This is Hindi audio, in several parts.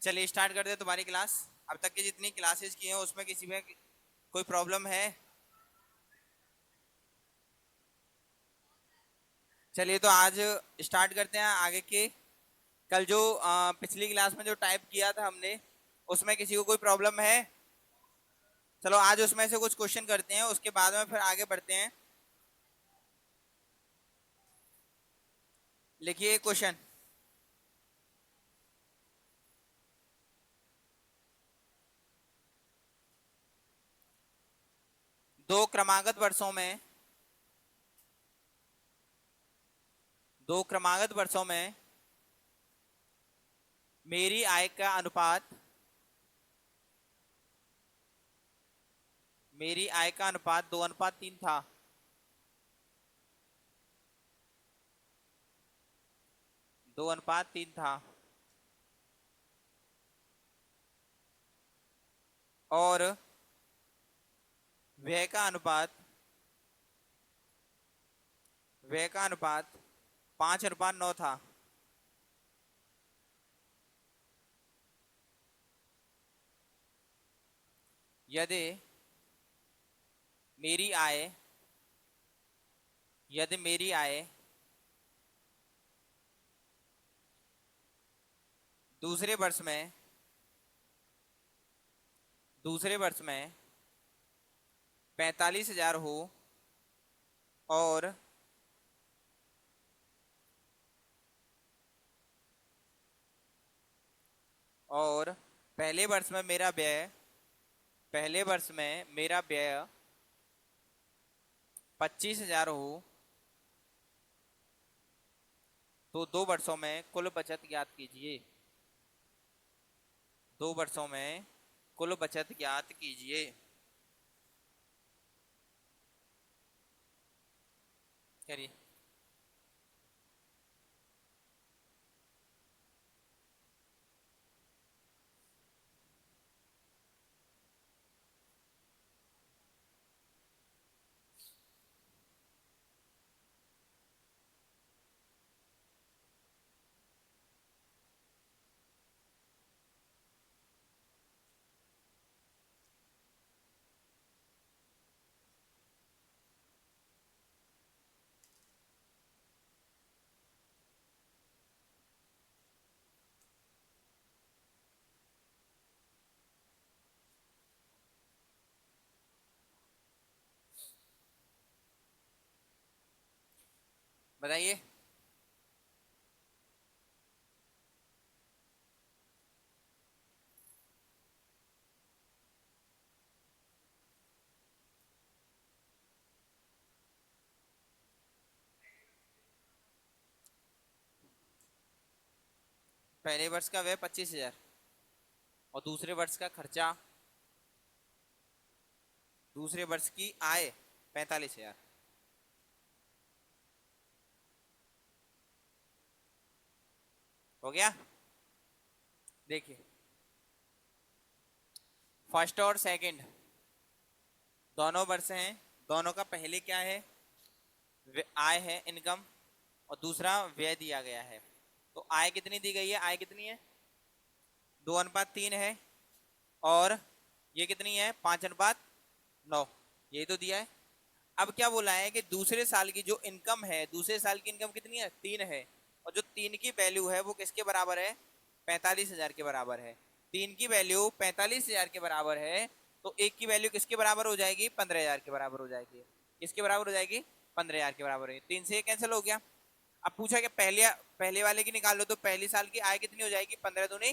चलिए स्टार्ट करते हैं तुम्हारी क्लास। अब तक की जितनी क्लासेस की हैं उसमें किसी में कोई प्रॉब्लम है? चलिए तो आज स्टार्ट करते हैं आगे के। कल जो पिछली क्लास में जो टाइप किया था हमने, उसमें किसी को कोई प्रॉब्लम है? चलो आज उसमें से कुछ क्वेश्चन करते हैं, उसके बाद में फिर आगे बढ़ते हैं। लिखिए क्वेश्चन। दो क्रमागत वर्षों में मेरी आय का अनुपात 2:3 था। दो अनुपात तीन था और व्यय का अनुपात 5:9 था। यदि मेरी आय यदि मेरी आय दूसरे वर्ष में 45,000 हो और पहले वर्ष में मेरा व्यय 25,000 हो, तो 2 वर्षों में कुल बचत ज्ञात कीजिए। 2 वर्षों में कुल बचत ज्ञात कीजिए। करिए। बताइए। पहले वर्ष का व्यय 25,000 और दूसरे वर्ष की आय 45,000। हो गया। देखिए, फर्स्ट और सेकंड दोनों वर्ष हैं। दोनों का पहले क्या है? आय है, इनकम, और दूसरा व्यय दिया गया है। तो आय कितनी दी गई है? आय कितनी है? 2:3 है। और ये कितनी है? 5:9। यही तो दिया है। अब क्या बोला है कि दूसरे साल की जो इनकम है, दूसरे साल की इनकम कितनी है? 3 है। और जो 3 की वैल्यू है वो किसके बराबर है? 45,000 के बराबर है। 3 की वैल्यू 45,000 के बराबर है, तो एक की वैल्यू किसके बराबर हो जाएगी? 15,000 के बराबर हो जाएगी। किसके बराबर हो जाएगी? 15,000 के बराबर है। 3 से ये कैंसिल हो गया। अब पूछा कि पहले वाले की निकाल लो, तो पहली साल की आय कितनी हो जाएगी? 15 दूनी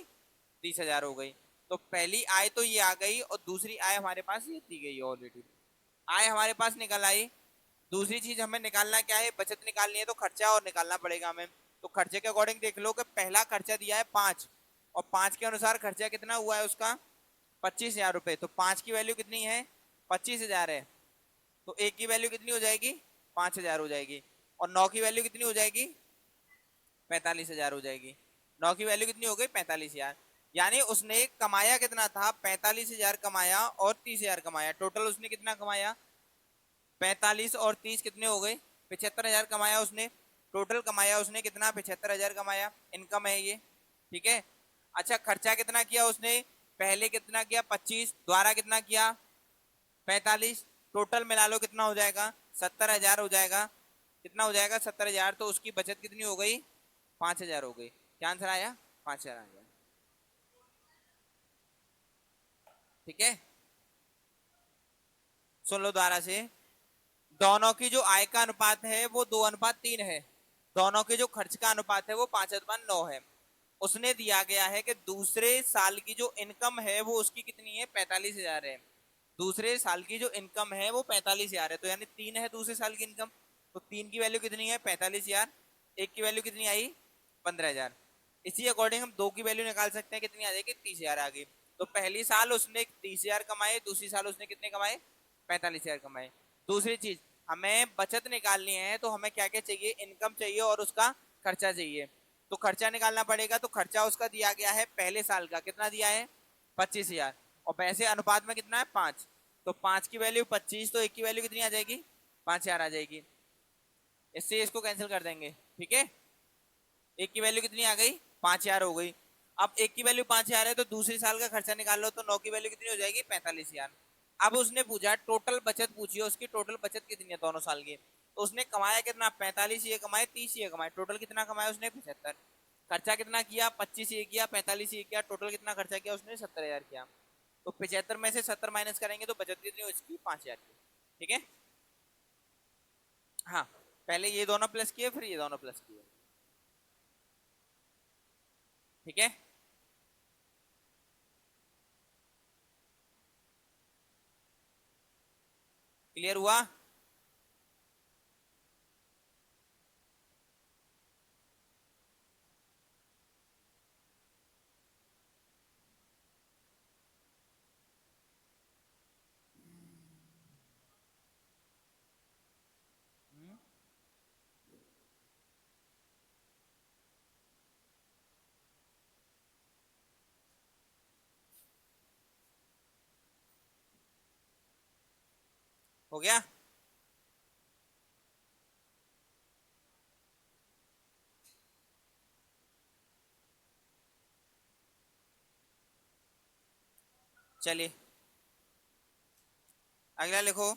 30,000 हो गई। तो पहली आय तो ये आ गई और दूसरी आय हमारे पास ये दी गई ऑलरेडी। आय हमारे पास निकल आई। दूसरी चीज हमें निकालना क्या है? बचत निकालनी है, तो खर्चा और निकालना पड़ेगा हमें। तो खर्चे के अकॉर्डिंग देख लो कि पहला खर्चा दिया है 5, और 5 के अनुसार खर्चा कितना हुआ है उसका? 25,000 रुपए। तो 5 की वैल्यू कितनी है? 25,000 है। तो एक की वैल्यू कितनी हो जाएगी? 5,000 हो जाएगी। और 9 की वैल्यू कितनी हो जाएगी? 45,000 हो जाएगी। 9 की वैल्यू कितनी हो गई? 45,000। यानी उसने कमाया कितना था? 45,000 कमाया और 30,000 कमाया। टोटल उसने कितना कमाया? 45 और 30 कितने हो गए? 75,000 कमाया उसने। टोटल कमाया उसने कितना? 75,000 कमाया। इनकम है ये। ठीक है। अच्छा खर्चा कितना किया उसने, पहले कितना किया 25, द्वारा कितना किया 45, टोटल मिला लो कितना हो जाएगा 70,000 हो जाएगा। कितना हो जाएगा 70,000, तो उसकी बचत कितनी हो गई 5,000 हो गई। क्या आंसर आया 5,000 आ गया। ठीक है, सुन लो दोबारा से। दोनों की जो आय का अनुपात है वो 2:3 है, दोनों के जो खर्च का अनुपात है वो 5:9 है। उसने दिया गया है कि दूसरे साल की जो इनकम है वो उसकी कितनी है 45,000 है। दूसरे साल की जो इनकम है वो 45,000 है, तो यानी 3 है दूसरे साल की इनकम, तो 3 की वैल्यू कितनी है 45,000, एक की वैल्यू कितनी आई 15,000। इसी अकॉर्डिंग हम दो की वैल्यू निकाल सकते हैं, कितनी आ जाएगी 30,000 आ गई। तो पहली साल उसने 30,000 कमाए, दूसरी साल उसने कितने कमाए 45,000 कमाए। दूसरी चीज, हमें बचत निकालनी है तो हमें क्या क्या चाहिए, इनकम चाहिए और उसका खर्चा चाहिए। तो खर्चा निकालना पड़ेगा, तो खर्चा उसका दिया गया है पहले साल का, कितना दिया है 25,000, और पैसे अनुपात में कितना है 5, तो 5 की वैल्यू 25, तो एक की वैल्यू कितनी आ जाएगी 5,000 आ जाएगी। इससे इसको कैंसिल कर देंगे। ठीक है, एक की वैल्यू कितनी आ गई 5,000 हो गई। अब एक की वैल्यू 5,000 है तो दूसरी साल का खर्चा निकाल लो, तो 9 की वैल्यू कितनी हो जाएगी 45,000। अब उसने पूछा टोटल बचत पूछी है, उसकी टोटल बचत कितनी है दोनों साल की, तो उसने कमाया कितना 45, ये कमाए 30, ये कमाए, टोटल कितना कमाया उसने 75। खर्चा कितना किया 25 ये किया, 45 ये किया, टोटल कितना खर्चा किया उसने 70,000 किया। तो 75 में से 70 माइनस करेंगे तो बचत कितनी हो इसकी 5,000 की। ठीक है, हाँ पहले ये दोनों प्लस किए फिर ये दोनों प्लस किए। ठीक है, क्लियर हुआ। हो गया। चलिए अगला लिखो,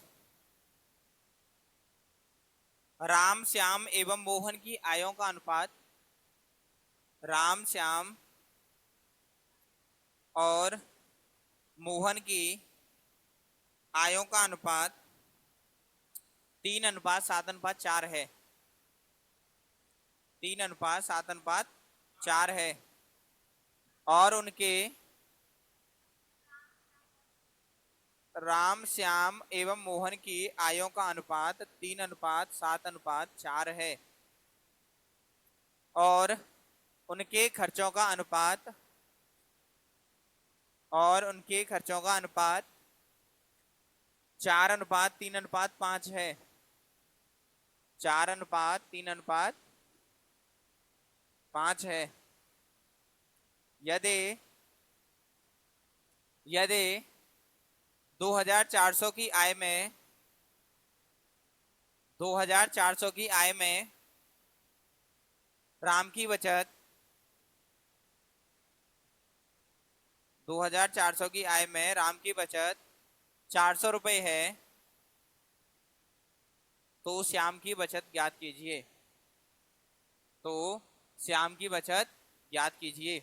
राम श्याम एवं मोहन की आयों का अनुपात, राम श्याम और मोहन की आयों का अनुपात 3:7:4 है, 3:7:4 है, और उनके राम श्याम एवं मोहन की आयों का अनुपात 3:7:4 है, और उनके खर्चों का अनुपात, और उनके खर्चों का अनुपात 4:3:5 है, 4:3:5 है। यदि यदि 2,400 की आय में 2,400 की आय में राम की बचत 2,400 की आय में राम की बचत 400 रुपए है, तो श्याम की बचत ज्ञात कीजिए, तो श्याम की बचत ज्ञात कीजिए।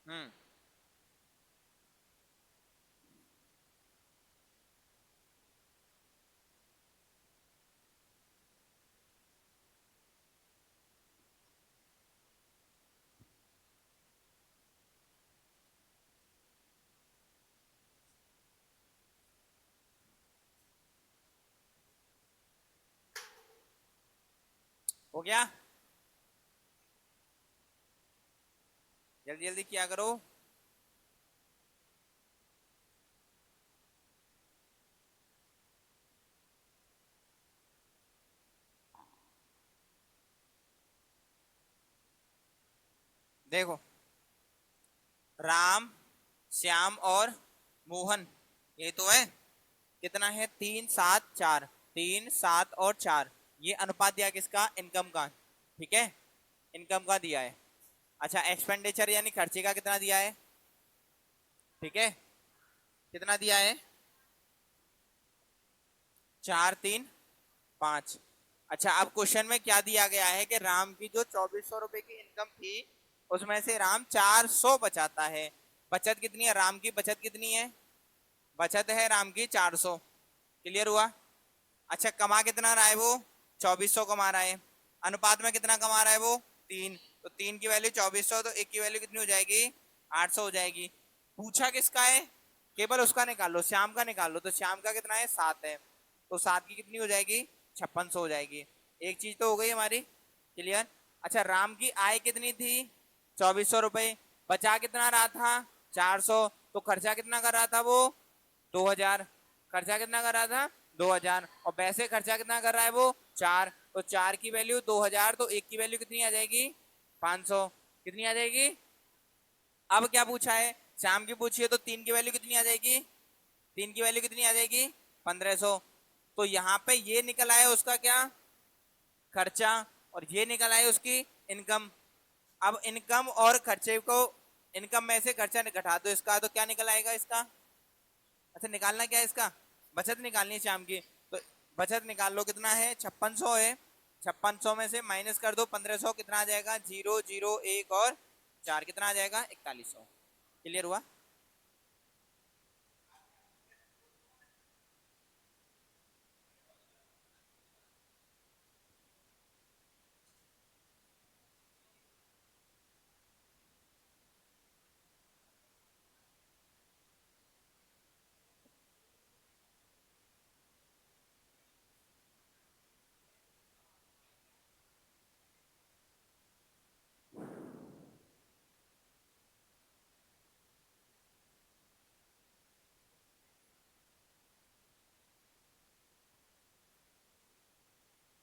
हम्म, हो गया। जल्दी जल्दी किया करो। देखो, राम, श्याम और मोहन, ये तो है। कितना है? 3 7 4, 3 7 और 4। ये अनुपात दिया किसका? इनकम का। ठीक है, इनकम का दिया है। अच्छा, एक्सपेंडिचर यानी खर्चे का कितना दिया है? ठीक है, कितना दिया है? 4 3 5। अच्छा, अब क्वेश्चन में क्या दिया गया है कि राम की जो 2400 रुपए की इनकम थी, उसमें से राम 400 बचाता है। बचत कितनी है राम की? बचत कितनी है? बचत है राम की 400। क्लियर हुआ? अच्छा, कमा कितना रहा है वो? 2400 कमा रहा है। अनुपात में कितना कमा रहा है वो? 3। तो 3 की वैल्यू 2400, तो 1 की वैल्यू कितनी हो जाएगी? 800 हो जाएगी। पूछा किसका है? केवल उसका निकाल लो, श्याम का निकाल लो। तो श्याम का कितना है? 7 है। तो 7 की कितनी हो जाएगी? 5600 हो जाएगी। एक चीज तो हो गई हमारी। क्लियर? अच्छा, राम की आय कितनी थी? 2400 रुपए। बचा कितना रहा था? 400। तो खर्चा कितना कर रहा था वो? 2000। खर्चा कितना कर रहा था? 2000। और वैसे खर्चा कितना कर रहा है वो? 4। तो 4 की वैल्यू 2000, तो 1 की वैल्यू कितनी आ जाएगी? 500। कितनी आ जाएगी? अब क्या पूछा है? शाम की पूछी है, तो 3 की वैल्यू कितनी आ जाएगी? 3 की वैल्यू कितनी आ जाएगी? 1500। तो यहाँ पे ये निकल आया उसका क्या? खर्चा। और ये निकल आया उसकी इनकम। अब इनकम और खर्चे को, इनकम में से खर्चा घटा दो इसका, तो क्या निकल आएगा इसका? अच्छा, निकालना क्या है इसका? बचत निकालनी है शाम की। तो बचत निकाल लो, कितना है? 5600 है। 5600 में से माइनस कर दो 1500, कितना आ जाएगा? 0 0 1 और 4, कितना आ जाएगा? 4100। क्लियर हुआ?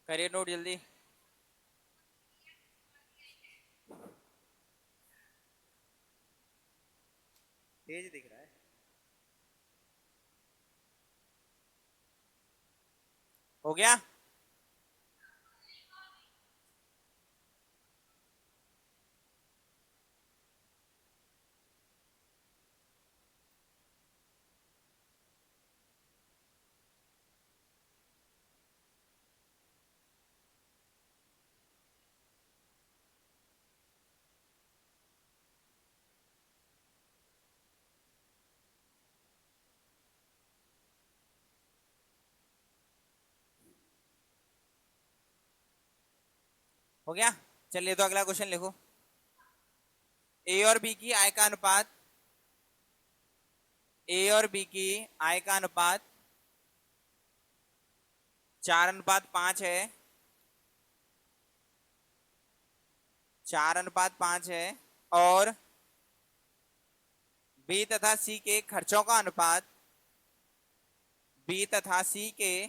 करिए नोट जल्दी। तेज दिख रहा है। हो गया? हो गया? चलिए, तो अगला क्वेश्चन लिखो। ए और बी की आय का अनुपात, ए और बी की आय का अनुपात 4:5 है। 4:5 है। और बी तथा सी के खर्चों का अनुपात, बी तथा सी के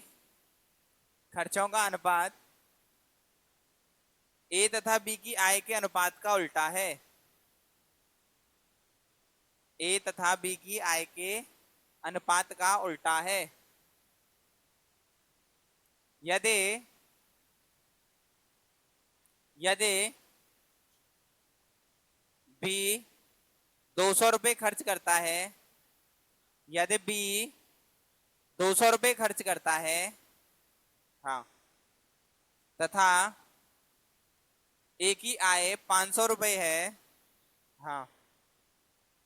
खर्चों का अनुपात ए तथा बी की आय के अनुपात का उल्टा है। ए तथा बी की आय के अनुपात का उल्टा है। यदि यदि बी 200 रुपये खर्च करता है, यदि बी 200 रुपये खर्च करता है, हाँ, तथा ए की आय 500 रुपये है, हाँ,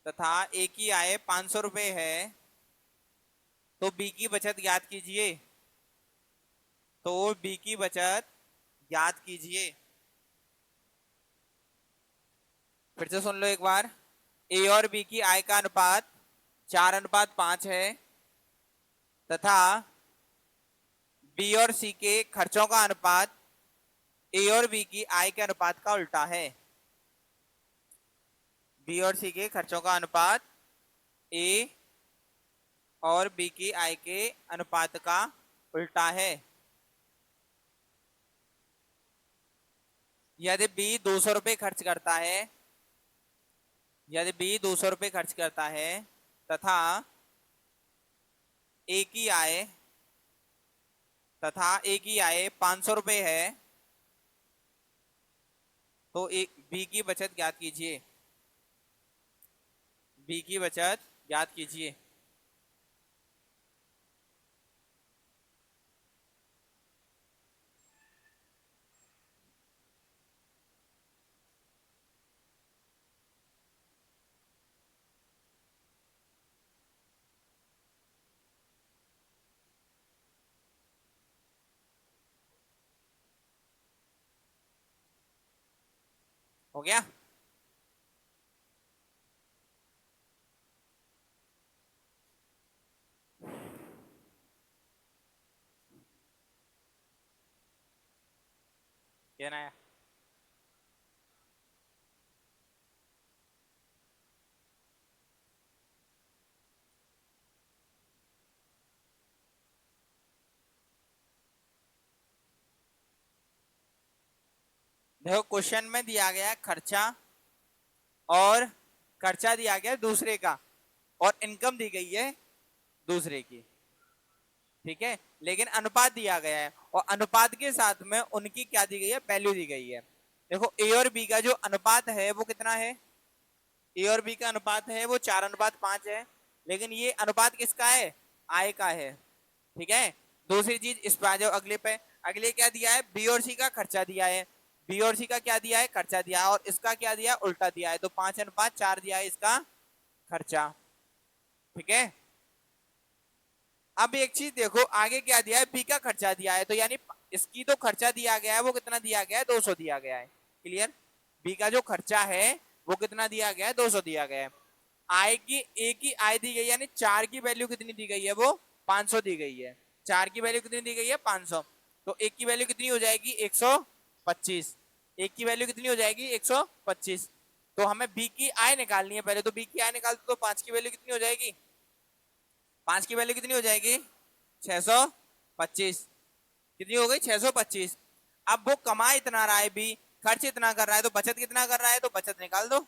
तथा ए की आय 500 रुपये है, तो बी की बचत ज्ञात कीजिए। तो बी की बचत ज्ञात कीजिए। फिर से सुन लो एक बार। ए और बी की आय का अनुपात 4:5 है, तथा बी और सी के खर्चों का अनुपात ए और बी की आय के अनुपात का उल्टा है। बी और सी के खर्चों का अनुपात ए और बी की आय के अनुपात का उल्टा है। यदि बी 200 रुपये खर्च करता है, यदि बी 200 रुपये खर्च करता है तथा ए की आय 500 रुपये है, तो बी की बचत ज्ञात कीजिए। बी की बचत ज्ञात कीजिए। हो गया? क्या ना? देखो क्वेश्चन में दिया गया है खर्चा, और खर्चा दिया गया है दूसरे का, और इनकम दी गई है दूसरे की। ठीक है, लेकिन अनुपात दिया गया है, और अनुपात के साथ में उनकी क्या दी गई है, वैल्यू दी गई है। देखो ए और बी का जो अनुपात है वो कितना है, ए और बी का अनुपात है वो 4:5 है, लेकिन ये अनुपात किसका है, आय का है। ठीक है, दूसरी चीज इस पर आ जाओ अगले पे। अगले क्या दिया है, बी और सी का खर्चा दिया है, बी और सी का क्या दिया है, खर्चा दिया है, और इसका क्या दिया है, उल्टा दिया है, तो 5:4 दिया है इसका खर्चा। ठीक है, अब एक चीज देखो आगे क्या दिया है, बी का खर्चा दिया है, तो यानी इसकी तो खर्चा दिया गया है वो कितना दिया गया है, 200 दिया गया है। क्लियर? बी का जो खर्चा है वो कितना दिया गया है, 200 दिया गया है। आय की, ए की आय दी गई, यानी 4 की वैल्यू कितनी दी गई है, वो 500 दी गई है। 4 की वैल्यू कितनी दी गई है, 500। तो एक की वैल्यू कितनी हो जाएगी, 125। एक की वैल्यू कितनी हो जाएगी, 125। तो हमें बी की आय निकालनी है पहले, तो बी की आय निकाल दो, तो 5 की वैल्यू कितनी हो जाएगी, 5 की वैल्यू कितनी हो जाएगी, 625। कितनी हो गई, 625। अब वो कमा इतना रहा है बी, खर्च इतना कर रहा है, तो बचत कितना कर रहा है, तो बचत निकाल दो।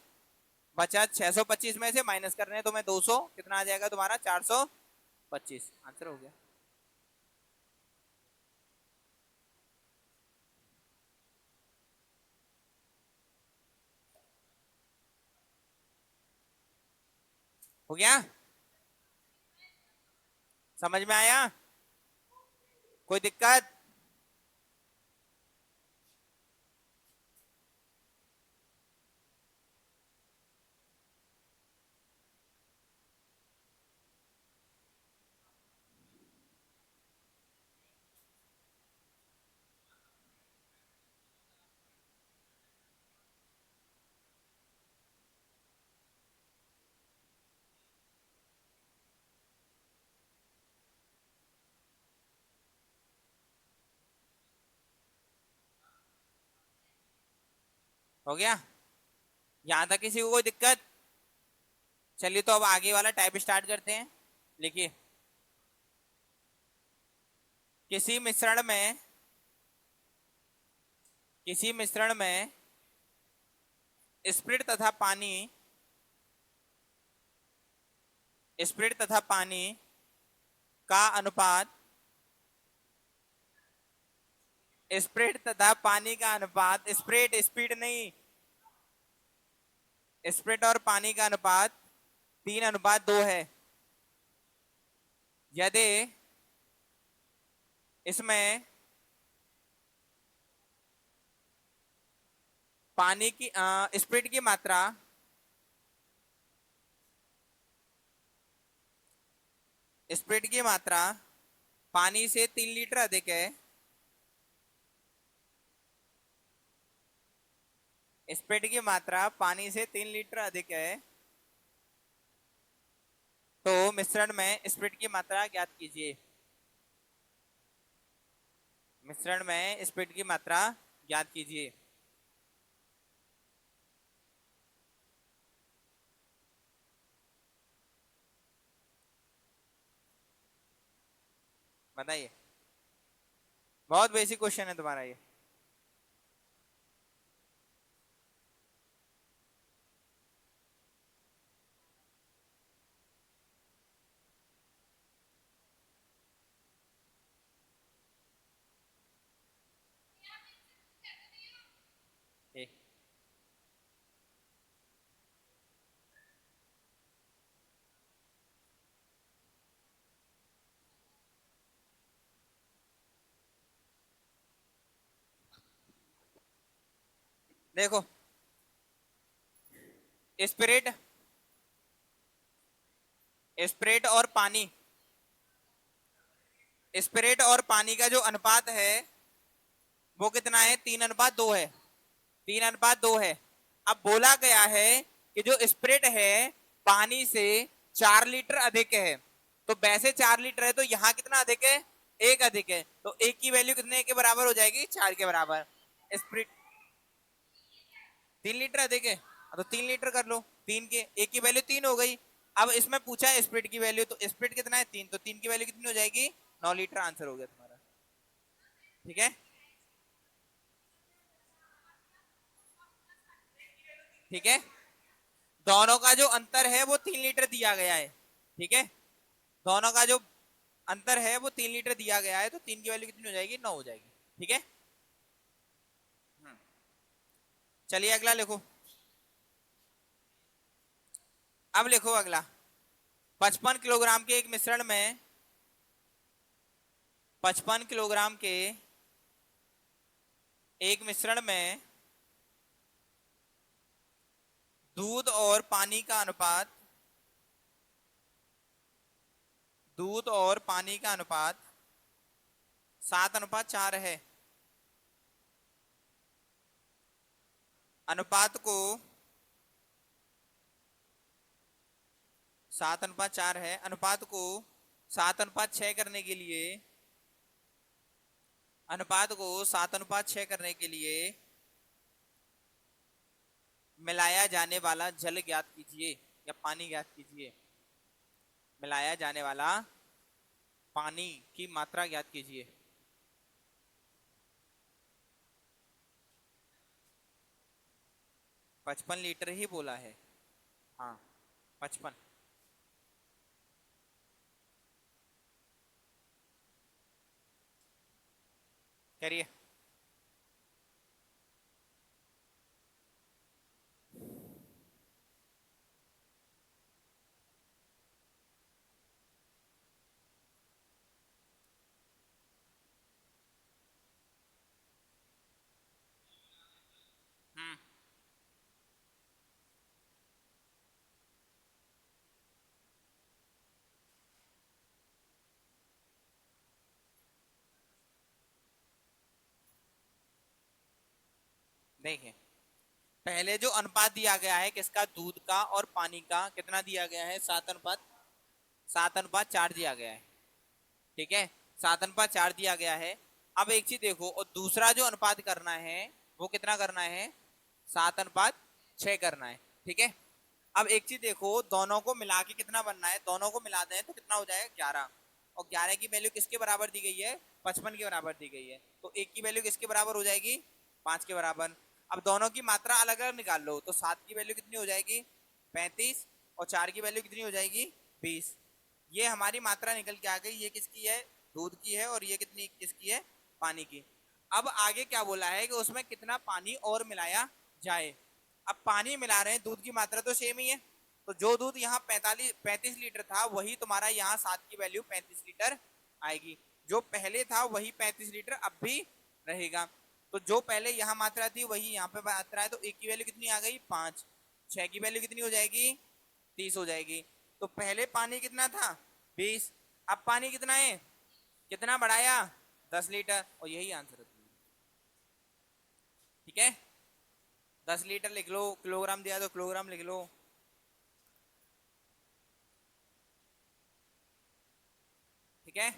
बचत 625 में से माइनस करने हैं तुम्हें 200, कितना आ जाएगा तुम्हारा, 425। आंसर हो गया। हो गया? समझ में आया? कोई दिक्कत? हो गया? यहां तक किसी को कोई दिक्कत? चलिए तो अब आगे वाला टाइप स्टार्ट करते हैं। लिखिए, किसी मिश्रण में, किसी मिश्रण में स्प्रिट तथा पानी, स्प्रिट तथा पानी का अनुपात, स्प्रिट तथा पानी का अनुपात, स्प्रिट स्पीड नहीं, स्प्रिट और पानी का अनुपात 3:2 है। यदि इसमें पानी की स्प्रिट की मात्रा, स्प्रिट की मात्रा पानी से 3 लीटर अधिक है, स्प्रिट की मात्रा पानी से 3 लीटर अधिक है, तो मिश्रण में स्प्रिट की मात्रा ज्ञात कीजिए। मिश्रण में स्प्रिट की मात्रा ज्ञात कीजिए। बताइए, बहुत बेसिक क्वेश्चन है तुम्हारा ये। देखो, स्पिरिट, स्पिरिट और पानी, स्पिरिट और पानी का जो अनुपात है वो कितना है? 3:2 है। 3:2 है। अब बोला गया है कि जो स्पिरिट है पानी से 4 लीटर अधिक है, तो वैसे 4 लीटर है तो यहां कितना अधिक है? 1 अधिक है, तो 1 की वैल्यू कितने के बराबर हो जाएगी? 4 के बराबर। स्पिरिट 3 लीटर अधिक है, तो 3 लीटर कर लो। 3 के 1 की वैल्यू 3 हो गई। अब इसमें पूछा है स्पिरिट की वैल्यू, तो स्पिरिट कितना है? 3, तो 3 की वैल्यू कितनी हो जाएगी? 9 लीटर। आंसर हो गया तुम्हारा। ठीक है, ठीक है। दोनों का जो अंतर है वो 3 लीटर दिया गया है। ठीक है, दोनों का जो अंतर है वो 3 लीटर दिया गया है, तो 3 की वैल्यू कितनी हो जाएगी? 9 हो जाएगी। ठीक है, चलिए अगला लिखो। अब लिखो अगला। 55 किलोग्राम के एक मिश्रण में, 55 किलोग्राम के एक मिश्रण में दूध और पानी का अनुपात, दूध और पानी का अनुपात 7:4 है। अनुपात को 7:4 है, अनुपात को 7:6 करने के लिए, अनुपात को 7:6 करने के लिए मिलाया जाने वाला जल ज्ञात कीजिए या पानी ज्ञात कीजिए। मिलाया जाने वाला पानी की मात्रा ज्ञात कीजिए। 55 लीटर ही बोला है। हाँ, 55। करिए। हम्म, देखिए, पहले जो अनुपात दिया गया है किसका? दूध का और पानी का। कितना दिया गया है? 7:4 दिया गया है। ठीक है, 7:4 दिया गया है। अब एक चीज देखो, और दूसरा जो अनुपात करना है वो कितना करना है? 7:6 करना है। ठीक है, अब एक चीज देखो, दोनों को मिला के कितना बनना है? दोनों को मिला दें तो कितना हो जाएगा? 11। और 11 की वैल्यू किसके बराबर दी गई है? 55 के बराबर दी गई है, तो 1 की वैल्यू किसके बराबर हो जाएगी? 5 के बराबर। अब दोनों की मात्रा अलग अलग निकाल लो, तो 7 की वैल्यू कितनी हो जाएगी? 35। और 4 की वैल्यू कितनी हो जाएगी? 20। ये हमारी मात्रा निकल के आ गई। ये किसकी है? दूध की है। और ये कितनी किसकी है? पानी की। अब आगे क्या बोला है कि उसमें कितना पानी और मिलाया जाए। अब पानी मिला रहे हैं, दूध की मात्रा तो सेम ही है, तो जो दूध यहाँ 35 लीटर था वही तुम्हारा यहाँ 7 की वैल्यू 35 लीटर आएगी। जो पहले था वही 35 लीटर अब भी रहेगा। तो जो पहले यहाँ मात्रा थी वही यहाँ पे मात्रा है, तो 1 की वैल्यू कितनी आ गई? 5। 6 की वैल्यू कितनी हो जाएगी? 30 हो जाएगी। तो पहले पानी कितना था? 20। अब पानी कितना है? कितना बढ़ाया? 10 लीटर। और यही आंसर है। ठीक है, 10 लीटर लिख लो, किलोग्राम दिया तो किलोग्राम लिख लो। ठीक है,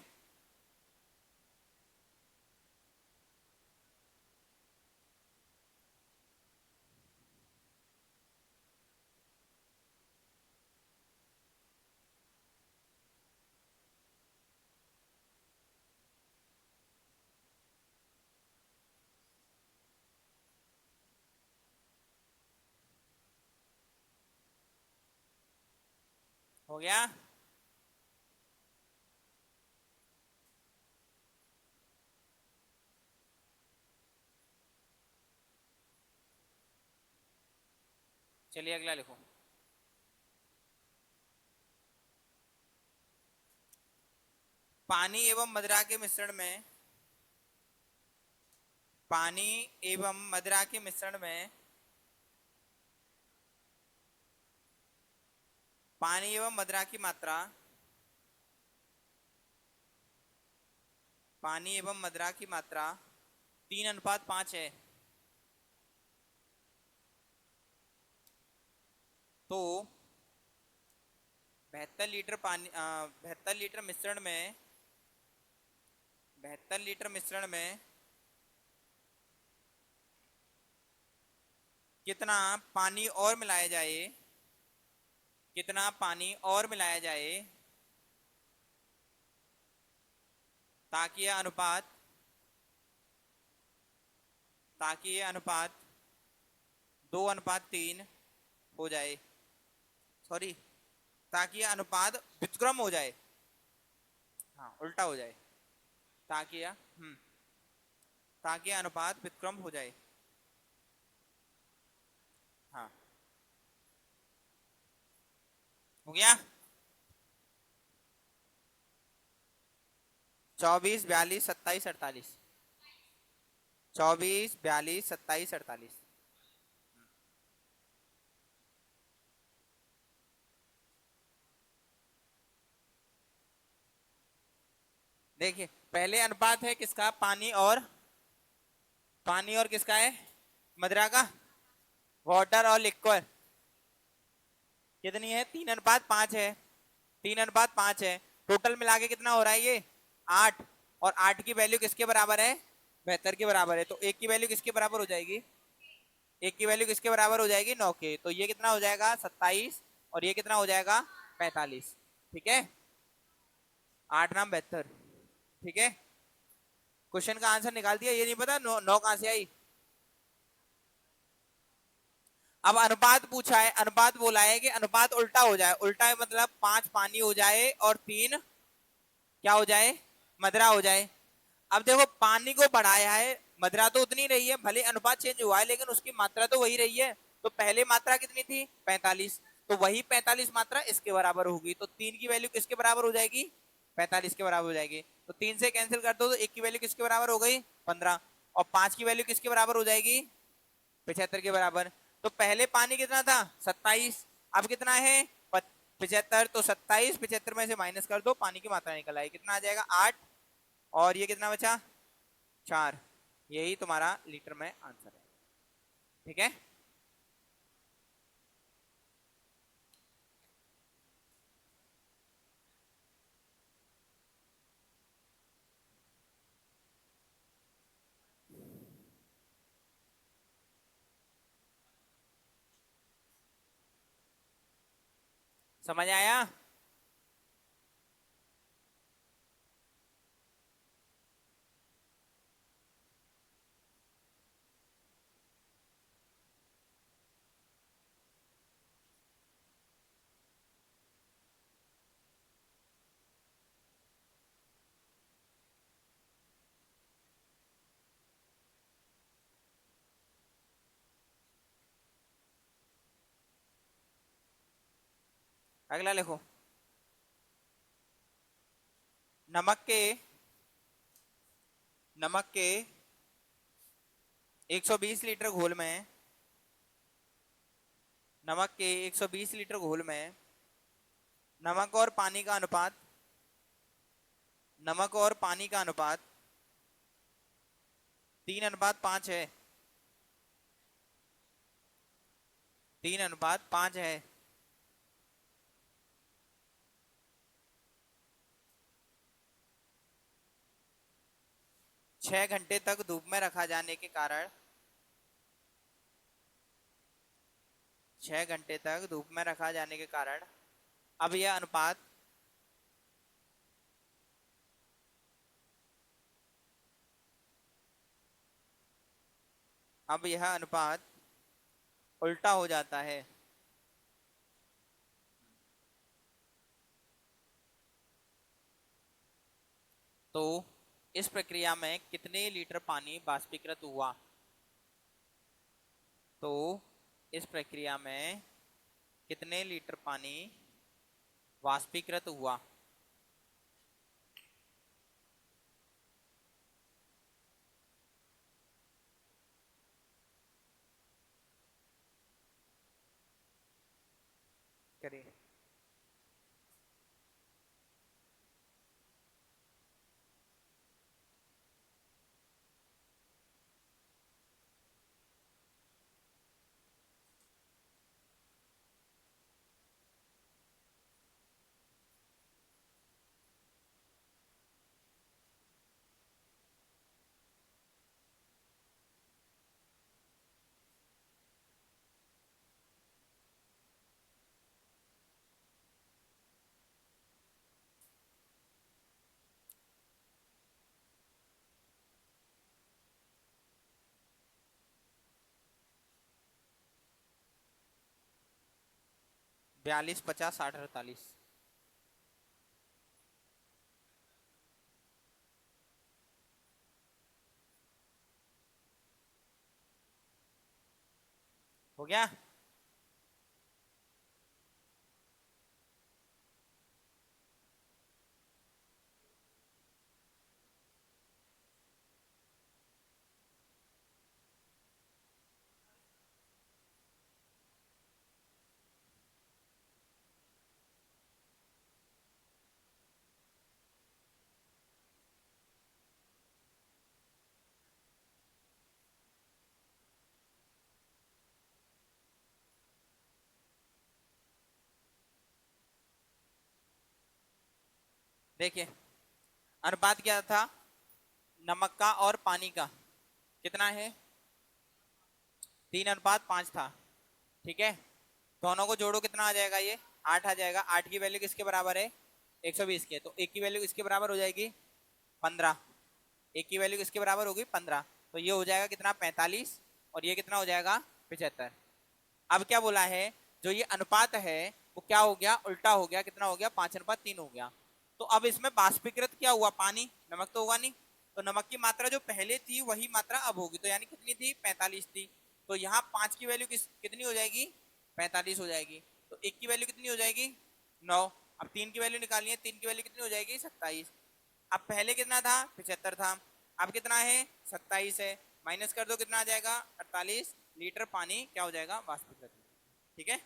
हो गया। चलिए अगला लिखो। पानी एवं मदिरा के मिश्रण में, पानी एवं मदिरा के मिश्रण में पानी एवं मदिरा की मात्रा, पानी एवं मदिरा की मात्रा 3:5 है, तो 72 लीटर मिश्रण में 72 लीटर मिश्रण में कितना पानी और मिलाया जाए, कितना पानी और मिलाया जाए ताकि यह अनुपात, ताकि यह अनुपात 2:3 हो जाए, सॉरी, ताकि यह अनुपात व्युत्क्रम हो जाए, हाँ उल्टा हो जाए, ताकि यह ताकि यह अनुपात व्युत्क्रम हो जाए। हाँ हो गया। 24, 42, 27, 48, 24, 42, 27, 48। देखिए पहले अनुपात है किसका, पानी और किसका है, मदिरा का, वाटर और लिक्विड, कितनी है, 3:5 है, 3:5 है, टोटल मिला के कितना हो रहा है ये 8, और 8 की वैल्यू किसके बराबर है, 72 के बराबर है, तो एक की वैल्यू किसके बराबर हो जाएगी, एक की वैल्यू किसके बराबर हो जाएगी 9 के, तो ये कितना हो जाएगा 27, और ये कितना हो जाएगा 45, ठीक है, 8 नाम 72, ठीक है। क्वेश्चन का आंसर निकाल दिया, ये नहीं पता 9 कहां से आई। अब अनुपात पूछा है, अनुपात बोला है कि अनुपात उल्टा हो जाए, उल्टा है मतलब 5 पानी हो जाए और 3 क्या हो जाए, मदिरा हो जाए। अब देखो पानी को बढ़ाया है, मदिरा तो उतनी रही है, भले अनुपात चेंज हुआ है लेकिन उसकी मात्रा तो वही रही है, तो पहले मात्रा कितनी थी 45, तो वही 45 मात्रा इसके बराबर होगी, तो 3 की वैल्यू किसके बराबर हो जाएगी, 45 के बराबर हो जाएगी, तो 3 से कैंसिल कर दो तो 1 की वैल्यू किसके बराबर हो गई 15, और 5 की वैल्यू किसके बराबर हो जाएगी 75 के बराबर। तो पहले पानी कितना था 27, अब कितना है 75, तो 27 75 में से माइनस कर दो, पानी की मात्रा निकल आई, कितना आ जाएगा 8, और ये कितना बचा 4, यही तुम्हारा लीटर में आंसर है, ठीक है। समझ आया। अगला लिखो, नमक के नमक के 120 लीटर घोल में, नमक के 120 लीटर घोल में नमक और पानी का अनुपात, नमक और पानी का अनुपात 3:5 है, 3:5 है, 6 घंटे तक धूप में रखा जाने के कारण, 6 घंटे तक धूप में रखा जाने के कारण अब यह अनुपात, अब यह अनुपात उल्टा हो जाता है, तो इस प्रक्रिया में कितने लीटर पानी वाष्पीकृत हुआ, तो इस प्रक्रिया में कितने लीटर पानी वाष्पीकृत हुआ। करिए। 42, 50, 60, 48। हो गया। देखिए अनुपात क्या था नमक का और पानी का, कितना है 3:5 था। ठीक है, दोनों को जोड़ो कितना आ जाएगा, ये 8 आ जाएगा। 8 की वैल्यू किसके बराबर है 120 के, तो एक की वैल्यू किसके बराबर हो जाएगी 15। एक की वैल्यू किसके बराबर होगी 15, तो ये हो जाएगा कितना 45 और ये कितना हो जाएगा 75। अब क्या बोला है, जो ये अनुपात है वो क्या हो गया उल्टा हो गया, कितना हो गया 5:3 हो गया। तो अब इसमें बाष्पीकृत क्या हुआ, पानी, नमक तो होगा नहीं। तो नमक की मात्रा जो पहले थी वही मात्रा अब होगी, तो यानी कितनी थी 45 थी। तो यहाँ 5 की वैल्यू कितनी हो जाएगी 45 हो जाएगी। तो एक की वैल्यू कितनी हो जाएगी 9। अब 3 की वैल्यू निकालनी है, 3 की वैल्यू कितनी हो जाएगी 27। अब पहले कितना था 75 था, अब कितना है 27 है, माइनस कर दो कितना आ जाएगा 48 लीटर पानी क्या हो जाएगा वाष्पीकृत। ठीक है,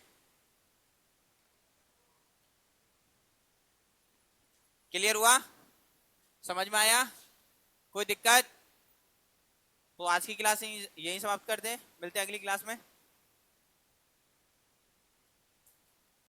क्लियर हुआ, समझ में आया, कोई दिक्कत? तो आज की क्लास यही समाप्त कर दे, मिलते हैं अगली क्लास में।